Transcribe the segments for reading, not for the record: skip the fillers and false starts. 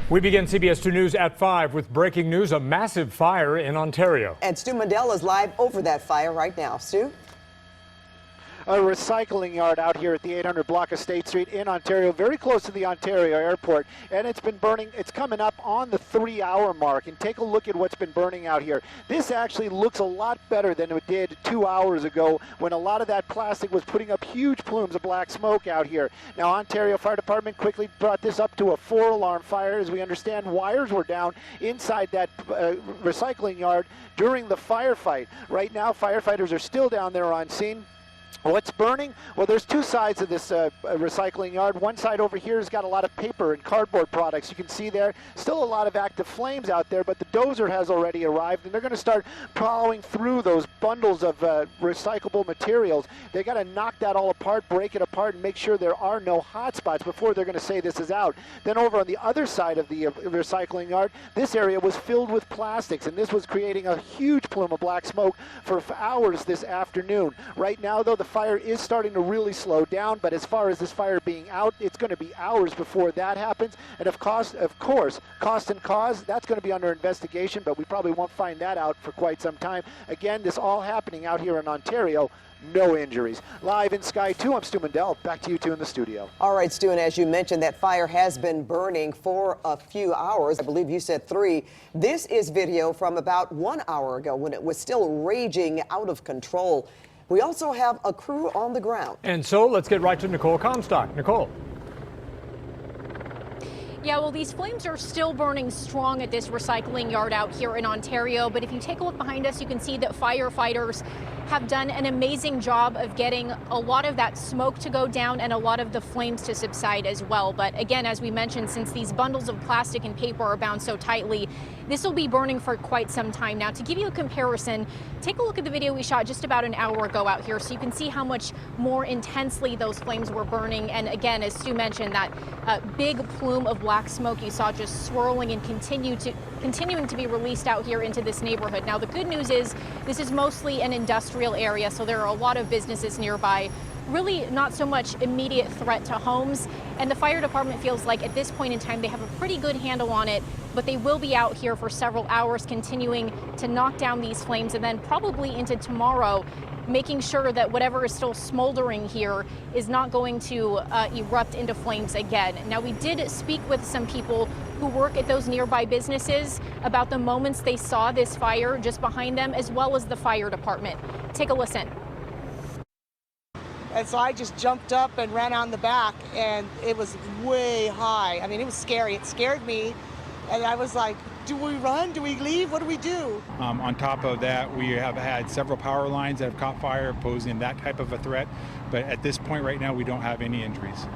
We begin CBS 2 News at 5 with breaking news, a massive fire in Ontario. And Stu Mandel is live over that fire right now. Stu? A recycling yard out here at the 800 block of State Street in Ontario, very close to the Ontario airport, and it's been burning. It's coming up on the 3-hour mark, and take a look at what's been burning out here. This actually looks a lot better than it did 2 hours ago when a lot of that plastic was putting up huge plumes of black smoke out here. Now, Ontario Fire Department quickly brought this up to a 4-alarm fire. As we understand, wires were down inside that recycling yard during the firefight. Right now, firefighters are still down there on scene. What's burning? Well, there's two sides of this recycling yard. One side over here has got a lot of paper and cardboard products. You can see there still a lot of active flames out there, but the dozer has already arrived, and they're going to start plowing through those bundles of recyclable materials. They got to knock that all apart, break it apart, and make sure there are no hot spots before they're going to say this is out. Then over on the other side of the recycling yard, this area was filled with plastics, and this was creating a huge plume of black smoke for hours this afternoon. Right now, though, the fire is starting to really slow down, but as far as this fire being out, it's going to be hours before that happens. And of course, cost and cause, that's going to be under investigation, but we probably won't find that out for quite some time. Again, this all happening out here in Ontario. No injuries. Live in Sky 2, I'm Stu Mandel. Back to you two in the studio. All right, Stu, and as you mentioned, that fire has been burning for a few hours. I believe you said 3. This is video from about 1 hour ago when it was still raging out of control. We also have a crew on the ground. And so let's get right to Nicole Comstock. Nicole. Yeah, well, these flames are still burning strong at this recycling yard out here in Ontario. But if you take a look behind us, you can see that firefighters have done an amazing job of getting a lot of that smoke to go down and a lot of the flames to subside as well. But again, as we mentioned, since these bundles of plastic and paper are bound so tightly, this will be burning for quite some time. Now, to give you a comparison, take a look at the video we shot just about an hour ago out here so you can see how much more intensely those flames were burning. And again, as Stu mentioned, that big plume of black smoke you saw just swirling and continuing to be released out here into this neighborhood. Now, the good news is this is mostly an industrial area, so there are a lot of businesses nearby. Really not so much immediate threat to homes, and the fire department feels like at this point in time they have a pretty good handle on it, but they will be out here for several hours continuing to knock down these flames, and then probably into tomorrow making sure that whatever is still smoldering here is not going to erupt into flames again. Now, we did speak with some people who work at those nearby businesses about the moments they saw this fire just behind them, as well as the fire department. Take a listen. And so I just jumped up and ran out in the back, and it was way high. I mean, it was scary. It scared me, and I was like, do we run? Do we leave? What do we do? On top of that, we have had several power lines that have caught fire, posing that type of a threat. But at this point right now, we don't have any injuries.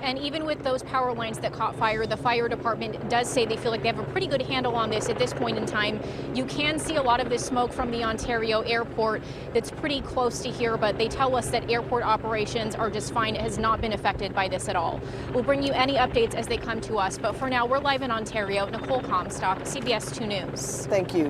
And even with those power lines that caught fire, the fire department does say they feel like they have a pretty good handle on this at this point in time. You can see a lot of this smoke from the Ontario airport that's pretty close to here, but they tell us that airport operations are just fine. It has not been affected by this at all. We'll bring you any updates as they come to us, but for now, we're live in Ontario. Nicole Comstock, CBS 2 News. Thank you.